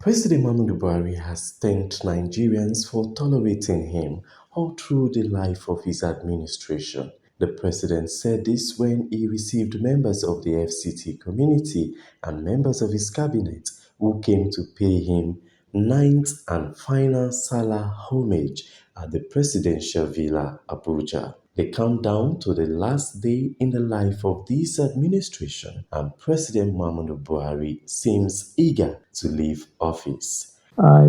President Muhammadu Buhari has thanked Nigerians for tolerating him all through the life of his administration. The president said this when he received members of the FCT community and members of his cabinet who came to pay him ninth and final Sallah homage at the presidential villa, Abuja. The countdown to the last day in the life of this administration, and President Muhammadu Buhari seems eager to leave office. I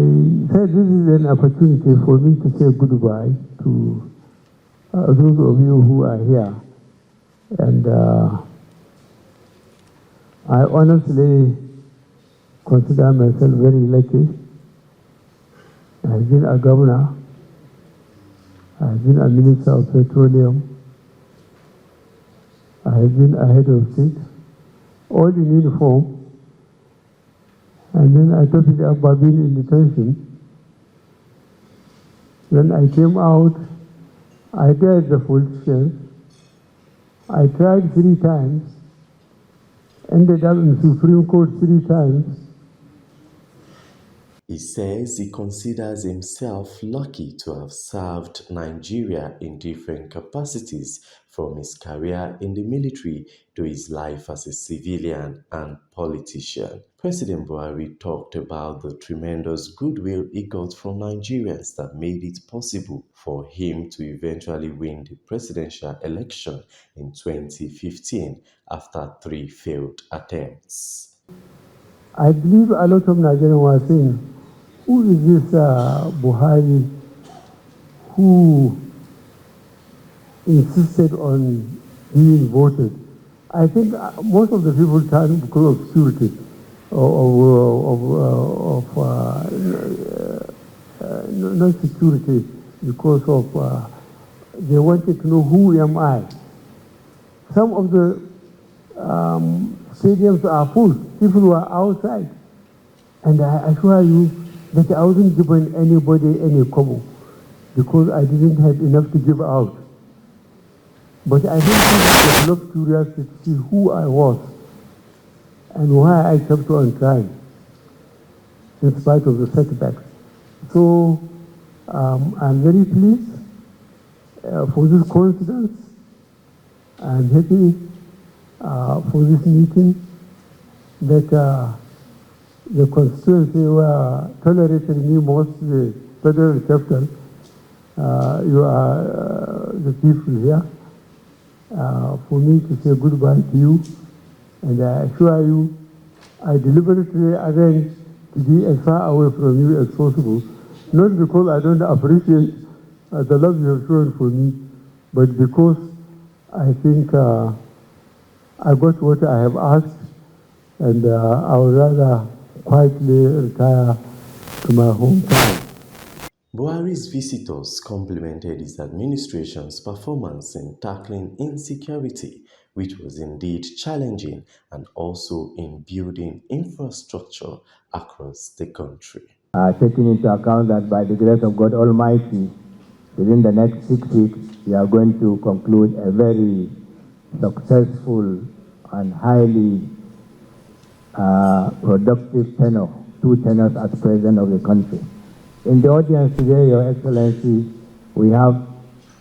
said this is an opportunity for me to say goodbye to those of you who are here. And I honestly consider myself very lucky. I've been a governor. I've been a minister of petroleum. I've been a head of state, all in uniform. And then I took it up by being in detention. When I came out, I dared the politicians. I tried 3 times, ended up in Supreme Court 3 times. He says he considers himself lucky to have served Nigeria in different capacities, from his career in the military to his life as a civilian and politician. President Buhari talked about the tremendous goodwill he got from Nigerians that made it possible for him to eventually win the presidential election in 2015 after 3 failed attempts. I believe a lot of Nigerians were saying, who is this Buhari who insisted on being voted? I think most of the people turned because of security, not security, because of they wanted to know who am I. Some of the stadiums are full. People were outside. And I assure you that I wasn't giving anybody any kobo because I didn't have enough to give out. But I think people developed curiosity to see who I was and why I kept on trying in spite of the setbacks. So I'm very pleased for this coincidence. I'm happy for this meeting that the constituency were tolerating me most, the federal capital. You are the people here. For me to say goodbye to you, and I assure you, I deliberately arranged to be as far away from you as possible, not because I don't appreciate the love you have shown for me, but because I think I got what I have asked, and I would rather quietly retire to my hometown. Buhari's visitors complimented his administration's performance in tackling insecurity, which was indeed challenging, and also in building infrastructure across the country. Taking into account that by the grace of God Almighty, within the next 6 weeks, we are going to conclude a very successful and highly productive tenure, 2 tenures as President of the country. In the audience today, Your Excellency, we have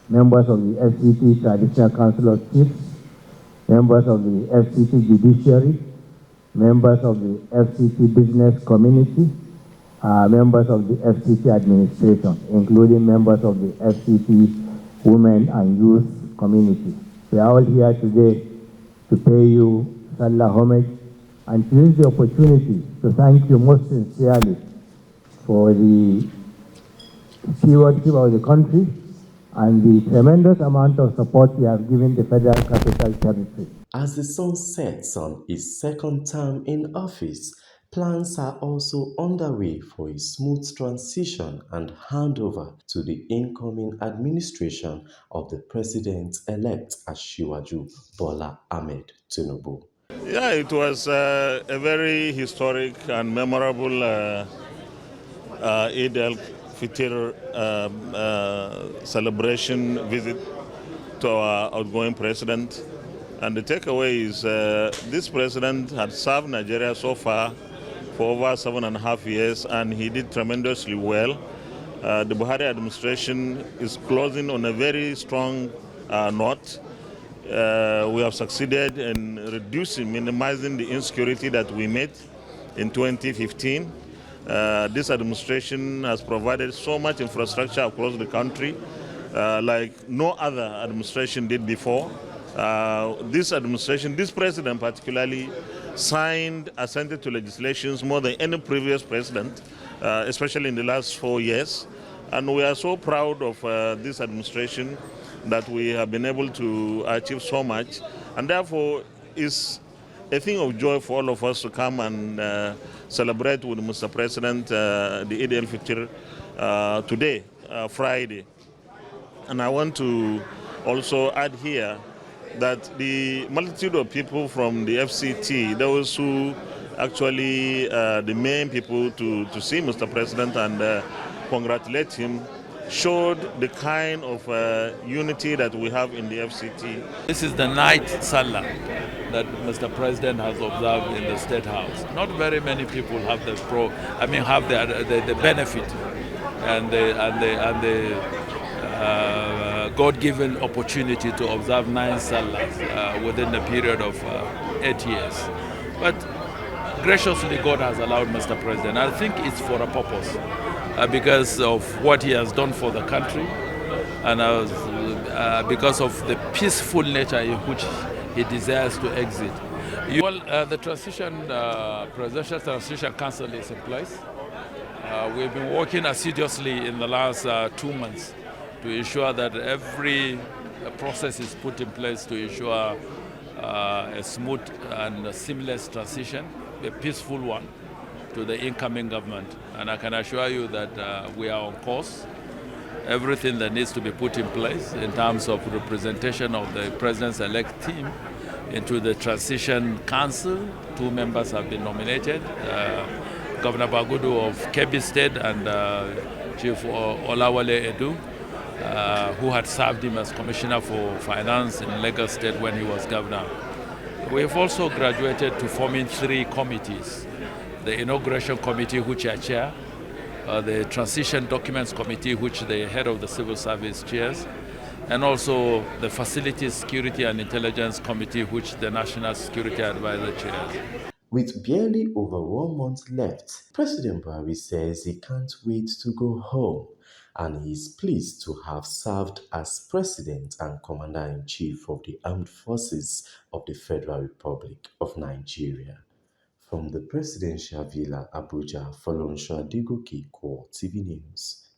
members of the FCT Traditional Council of Chiefs, members of the FCT Judiciary, members of the FCT Business Community, members of the FCT Administration, including members of the FCT Women and Youth Community. We are all here today to pay you Sallah homage and to use the opportunity to thank you most sincerely for the stewardship of the country and the tremendous amount of support you have given the Federal Capital Territory. As the sun sets on his 2nd term in office, plans are also underway for a smooth transition and handover to the incoming administration of the President-elect Asiwaju Bola Ahmed Tinubu. Yeah, it was a very historic and memorable Eid al-Fitr celebration visit to our outgoing president. And the takeaway is this president had served Nigeria so far for over 7.5 years, and he did tremendously well. The Buhari administration is closing on a very strong note. We have succeeded in minimizing the insecurity that we met in 2015. This administration has provided so much infrastructure across the country like no other administration did before. This administration, this president particularly, assented to legislations more than any previous president, especially in the last 4 years. And we are so proud of this administration that we have been able to achieve so much. And therefore, it's a thing of joy for all of us to come and celebrate with Mr. President the Eid al-Fitr today, Friday. And I want to also add here that the multitude of people from the FCT, those who actually the main people to see Mr. President and congratulate him, showed the kind of unity that we have in the FCT. This is the night Sallah that Mr. President has observed in the State House. Not very many people have the benefit and the God-given opportunity to observe 9 Sallahs within the period of 8 years. But graciously, God has allowed Mr. President. I think it's for a purpose because of what he has done for the country and because of the peaceful nature in which he desires to exit. The Presidential Transition Council is in place. We've been working assiduously in the last 2 months to ensure that every process is put in place to ensure a smooth and a seamless transition, a peaceful one, to the incoming government. And I can assure you that we are on course. Everything that needs to be put in place in terms of representation of the President's-elect team into the Transition Council. 2 members have been nominated, Governor Bagudu of Kebbi State and Chief Olawale Edu, who had served him as Commissioner for Finance in Lagos State when he was governor. We have also graduated to forming 3 committees. The Inauguration Committee, which I chair, the Transition Documents Committee, which the head of the Civil Service chairs, and also the Facilities, Security and Intelligence Committee, which the National Security Advisor chairs. With barely over 1 month left, President Buhari says he can't wait to go home, and he is pleased to have served as President and Commander-in-Chief of the Armed Forces of the Federal Republic of Nigeria. From the Presidential Villa, Abuja, Folorunso Adegoke, Core TV News.